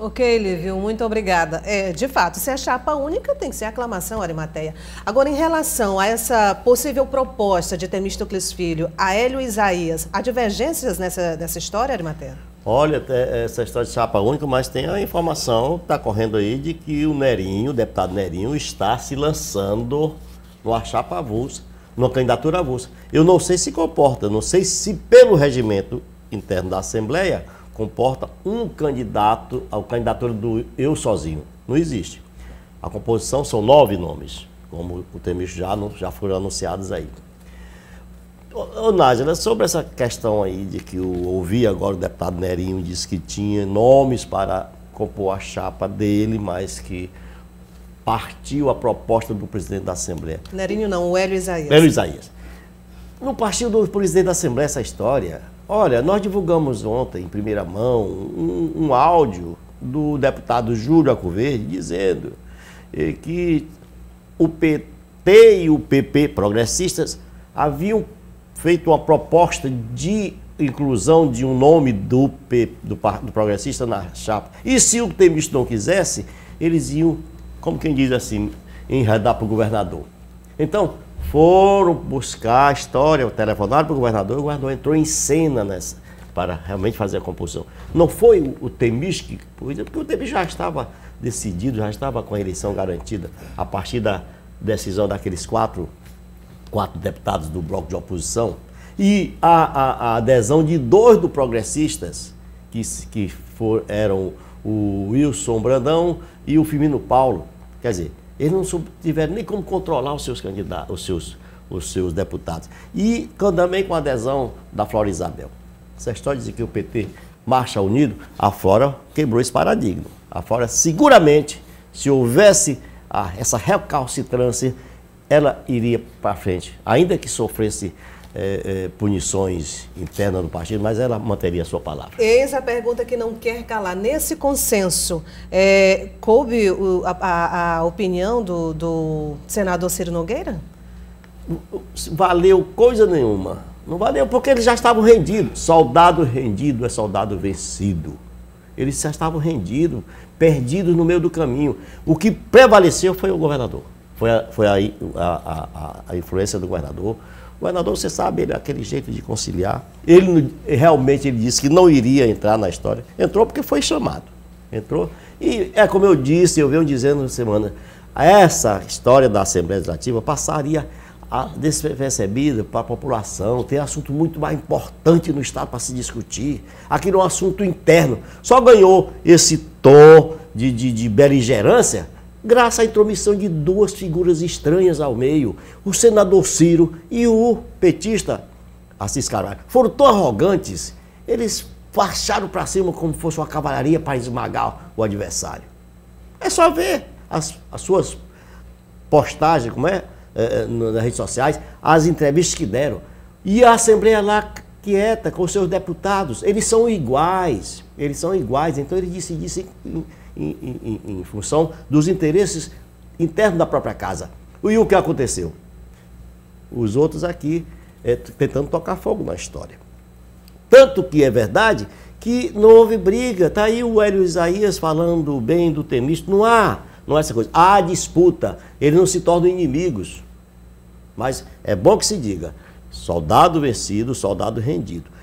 Ok, Lívio, muito obrigada. De fato, se é chapa única, tem que ser aclamação, Arimateia. Agora, em relação a essa possível proposta de Temístocles Filho, a Hélio Isaías, há divergências nessa história, Arimateia? Olha, essa história de chapa única, mas tem a informação que está correndo aí de que o Nerinho, o deputado Nerinho, está se lançando numa chapa avulsa, numa candidatura avulsa. Eu não sei se comporta, não sei se pelo regimento interno da Assembleia comporta um candidato, a candidatura do eu sozinho. Não existe. A composição são 9 nomes, como o Temístocles já foram anunciados aí. Ô Nájila, sobre essa questão aí de que eu ouvi agora o deputado Nerinho disse que tinha nomes para compor a chapa dele, mas que partiu a proposta do presidente da Assembleia. Nerinho não, o Hélio Isaías. Hélio Isaías. Não partiu do presidente da Assembleia essa história? Olha, nós divulgamos ontem, em primeira mão, um áudio do deputado Júlio Arcoverde dizendo que o PT e o PP, progressistas, haviam feito uma proposta de inclusão de um nome do progressista na chapa. E se o Temístocles não quisesse, eles iam, como quem diz assim, enredar para o governador. Então, foram buscar a história, telefonaram para o governador entrou em cena nessa, para realmente fazer a composição. Não foi o Temístocles, porque o Temístocles já estava decidido, já estava com a eleição garantida, a partir da decisão daqueles quatro deputados do bloco de oposição, e a adesão de 2 do progressistas, que eram o Wilson Brandão e o Firmino Paulo. Quer dizer, eles não tiveram nem como controlar os seus candidatos, os seus deputados. E também com a adesão da Flora Isabel. Essa história de dizer que o PT marcha unido, a Flora quebrou esse paradigma. A Flora, seguramente, se houvesse essa recalcitrância, ela iria para frente, ainda que sofresse punições internas do partido, mas ela manteria a sua palavra. Eis a pergunta que não quer calar. Nesse consenso, coube a opinião do senador Ciro Nogueira? Valeu coisa nenhuma. Não valeu porque eles já estavam rendidos. Soldado rendido é soldado vencido. Eles já estavam rendidos, perdidos no meio do caminho. O que prevaleceu foi o governador. Foi a influência do governador. O governador, você sabe, ele é aquele jeito de conciliar. Ele realmente disse que não iria entrar na história. Entrou porque foi chamado. Entrou. E é como eu disse, eu venho dizendo na semana, essa história da Assembleia Legislativa passaria despercebida para a população. Tem assunto muito mais importante no Estado para se discutir. Aqui não é um assunto interno. Só ganhou esse tom de beligerância graças à intromissão de 2 figuras estranhas ao meio, o senador Ciro e o petista Assis Carvalho. Foram tão arrogantes, eles marcharam para cima como se fosse uma cavalaria para esmagar o adversário. É só ver as suas postagens, nas redes sociais, as entrevistas que deram. E a Assembleia lá quieta com os seus deputados, eles são iguais, então ele disse em função dos interesses internos da própria casa. E o que aconteceu? Os outros aqui tentando tocar fogo na história. Tanto que é verdade que não houve briga. Está aí o Hélio Isaías falando bem do Temístocles. Não é essa coisa. Há disputa. Eles não se tornam inimigos. Mas é bom que se diga, soldado vencido, soldado rendido.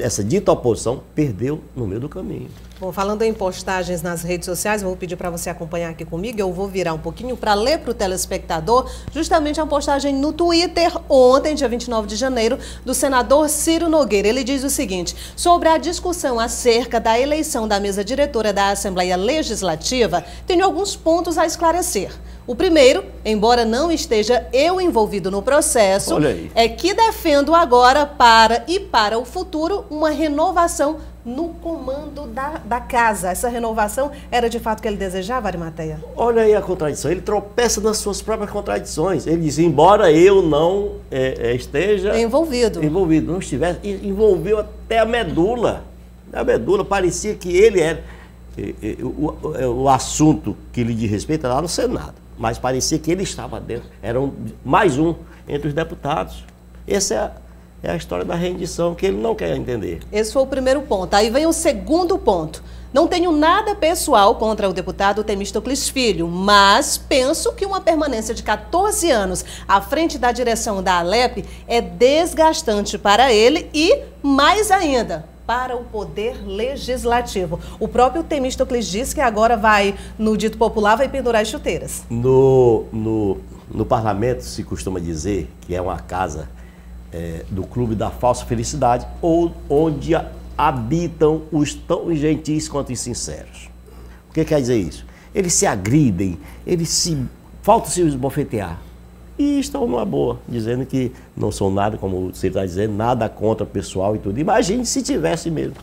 Essa dita oposição perdeu no meio do caminho. Bom, falando em postagens nas redes sociais, eu vou pedir para você acompanhar aqui comigo, eu vou virar um pouquinho para ler para o telespectador justamente uma postagem no Twitter ontem, dia 29 de janeiro, do senador Ciro Nogueira. Ele diz o seguinte: sobre a discussão acerca da eleição da mesa diretora da Assembleia Legislativa, tenho alguns pontos a esclarecer. O primeiro, embora não esteja eu envolvido no processo, é que defendo agora para o futuro uma renovação no comando da casa. Essa renovação era de fato o que ele desejava, Arimateia? Olha aí a contradição. Ele tropeça nas suas próprias contradições. Ele diz, embora eu não esteja envolvido, não estivesse, envolveu até a medula. A medula parecia que ele era o assunto que lhe diz respeito lá no Senado. Mas parecia que ele estava dentro. Era mais um entre os deputados. Essa é a história da rendição que ele não quer entender. Esse foi o primeiro ponto. Aí vem o segundo ponto. Não tenho nada pessoal contra o deputado Temístocles Filho, mas penso que uma permanência de 14 anos à frente da direção da Alep é desgastante para ele e, mais ainda, para o Poder Legislativo. O próprio Temístocles diz que agora vai, no dito popular, vai pendurar as chuteiras. No parlamento se costuma dizer que é uma casa do clube da falsa felicidade, ou onde habitam os tão gentis quanto os sinceros. O que quer dizer isso? Eles se agridem, faltam se esbofetear. E estão numa boa, dizendo que não são nada, como você está dizendo, nada contra o pessoal e tudo. Imagine se tivesse mesmo.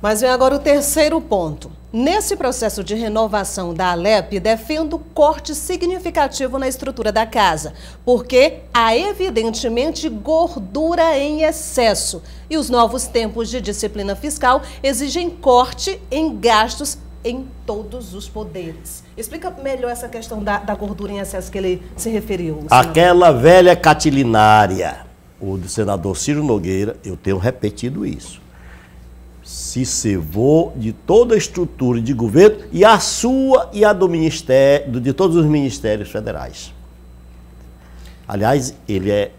Mas vem agora o terceiro ponto. Nesse processo de renovação da Alep, defendo corte significativo na estrutura da casa, porque há evidentemente gordura em excesso. E os novos tempos de disciplina fiscal exigem corte em gastos em todos os poderes. Explica melhor essa questão da gordura em excesso que ele se referiu. Aquela velha catilinária, o do senador Ciro Nogueira, eu tenho repetido isso, se cevou de toda a estrutura de governo e a sua e a do Ministério, de todos os ministérios federais. Aliás, ele é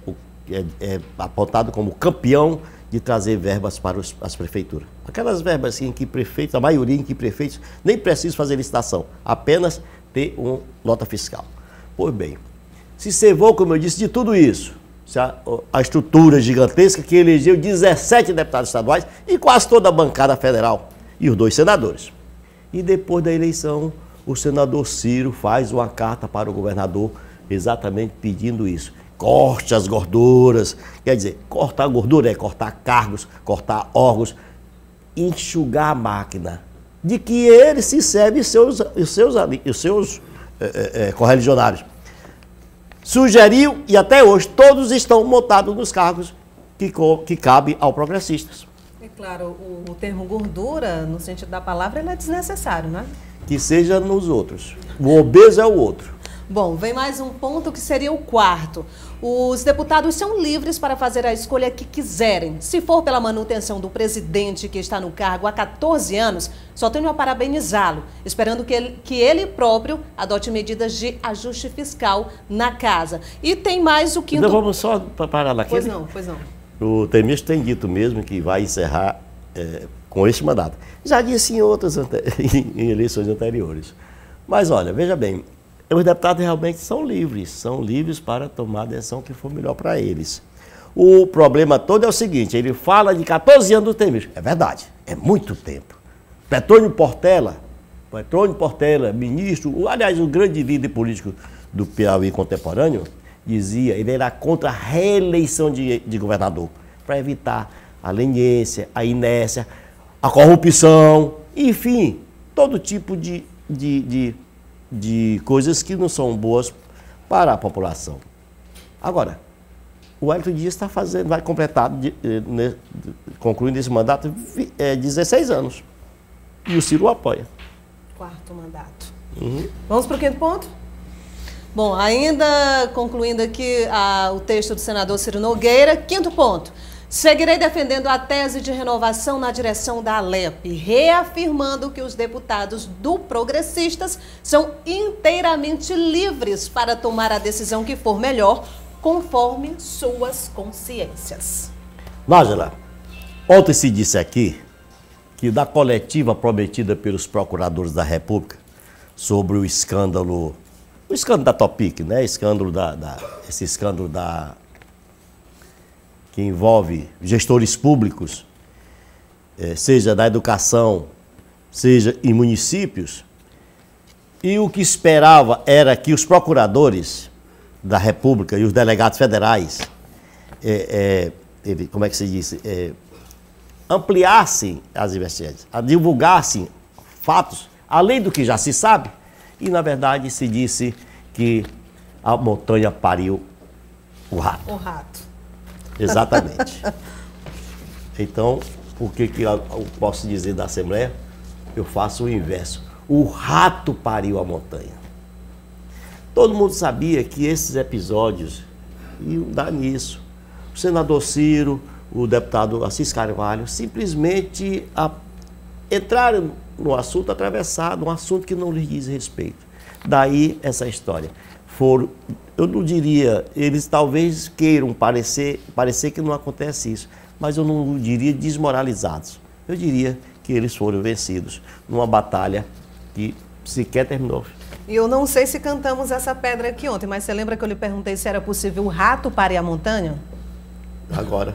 apontado como campeão de trazer verbas para as prefeituras. Aquelas verbas assim, em que prefeitos, a maioria em que prefeitos nem precisam fazer licitação, apenas ter uma nota fiscal. Pois bem, se cevou, como eu disse, de tudo isso. A estrutura gigantesca que elegeu 17 deputados estaduais e quase toda a bancada federal e os 2 senadores. E depois da eleição, o senador Ciro faz uma carta para o governador exatamente pedindo isso. Corte as gorduras, quer dizer, cortar a gordura é cortar cargos, cortar órgãos, enxugar a máquina, de que ele se serve os seus correligionários. Sugeriu, e até hoje, todos estão montados nos cargos que cabe ao progressistas. É claro, o termo gordura, no sentido da palavra, ele é desnecessário, né? Que seja nos outros. O obeso é o outro. Bom, vem mais um ponto que seria o quarto. Os deputados são livres para fazer a escolha que quiserem. Se for pela manutenção do presidente que está no cargo há 14 anos, só tenho a parabenizá-lo, esperando que ele próprio adote medidas de ajuste fiscal na casa. E tem mais o quinto... Então vamos só parar lá. Pois não, pois não. O Temístocles tem dito mesmo que vai encerrar com este mandato. Já disse em outras em eleições anteriores. Mas olha, veja bem, os deputados realmente são livres para tomar a decisão que for melhor para eles. O problema todo é o seguinte, ele fala de 14 anos do Temístocles. É verdade, é muito tempo. Petrônio Portela, ministro, aliás, o grande líder político do Piauí contemporâneo, dizia, ele era contra a reeleição de governador, para evitar a leniência, a inércia, a corrupção, enfim, todo tipo de coisas que não são boas para a população. Agora, o Wellington Dias vai completar, concluindo esse mandato, 16 anos. E o Ciro o apoia. Quarto mandato. Uhum. Vamos para o quinto ponto? Bom, ainda concluindo aqui o texto do senador Ciro Nogueira, quinto ponto. Seguirei defendendo a tese de renovação na direção da Alep, reafirmando que os deputados do Progressistas são inteiramente livres para tomar a decisão que for melhor, conforme suas consciências. Nájila, ontem se disse aqui que da coletiva prometida pelos procuradores da República sobre o escândalo da Topic, né? Esse escândalo que envolve gestores públicos, seja da educação, seja em municípios, e o que esperava era que os procuradores da República e os delegados federais, como é que se diz, ampliassem as investigações, divulgassem fatos, além do que já se sabe, e na verdade se disse que a montanha pariu o rato. O rato. Exatamente. Então, o que eu posso dizer da Assembleia? Eu faço o inverso. O rato pariu a montanha. Todo mundo sabia que esses episódios iam dar nisso. O senador Ciro, o deputado Assis Carvalho, simplesmente entraram no assunto atravessado, um assunto que não lhes diz respeito. Daí essa história. Eu não diria, eles talvez queiram parecer que não acontece isso, mas eu não diria desmoralizados. Eu diria que eles foram vencidos numa batalha que sequer terminou. E eu não sei se cantamos essa pedra aqui ontem, mas você lembra que eu lhe perguntei se era possível o rato parir a montanha? Agora.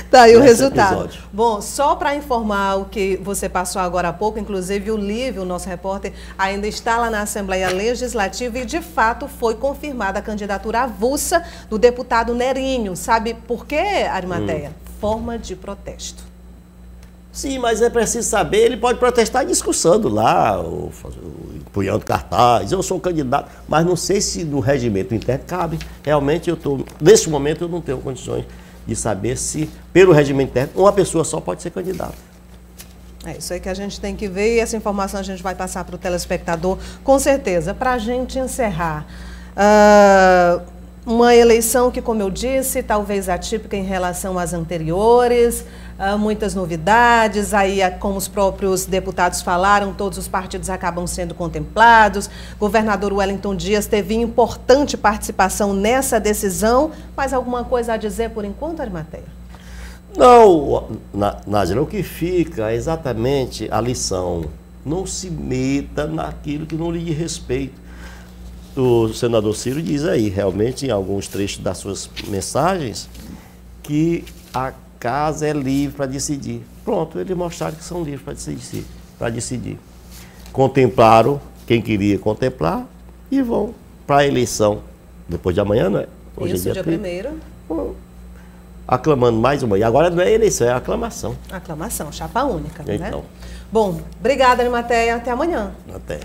Tá aí o resultado. Episódio. Bom, só para informar o que você passou agora há pouco, inclusive o Lívio, nosso repórter, ainda está lá na Assembleia Legislativa e, de fato, foi confirmada a candidatura avulsa do deputado Nerinho. Sabe por quê, Arimateia? Forma de protesto. Sim, mas é preciso saber, ele pode protestar discursando lá, ou empunhando cartaz, eu sou candidato, mas não sei se no regimento interno cabe. Realmente nesse momento eu não tenho condições de saber se, pelo regimento interno, uma pessoa só pode ser candidata. É isso aí que a gente tem que ver e essa informação a gente vai passar para o telespectador, com certeza. Para a gente encerrar, uma eleição que, como eu disse, talvez atípica em relação às anteriores, muitas novidades, aí como os próprios deputados falaram, todos os partidos acabam sendo contemplados. Governador Wellington Dias teve importante participação nessa decisão, mas alguma coisa a dizer por enquanto, Arimateia? Não, Nájila, o que fica é exatamente a lição. Não se meta naquilo que não lhe diz respeito. O senador Ciro diz aí, realmente, em alguns trechos das suas mensagens, que a casa é livre para decidir. Pronto, eles mostraram que são livres para decidir. Contemplaram quem queria contemplar e vão para a eleição depois de amanhã, não é? Hoje isso, é dia 1º. Aclamando mais uma. E agora não é eleição, é aclamação. Aclamação, chapa única, então. Né? Bom, obrigada, Arimateia. Até amanhã. Até.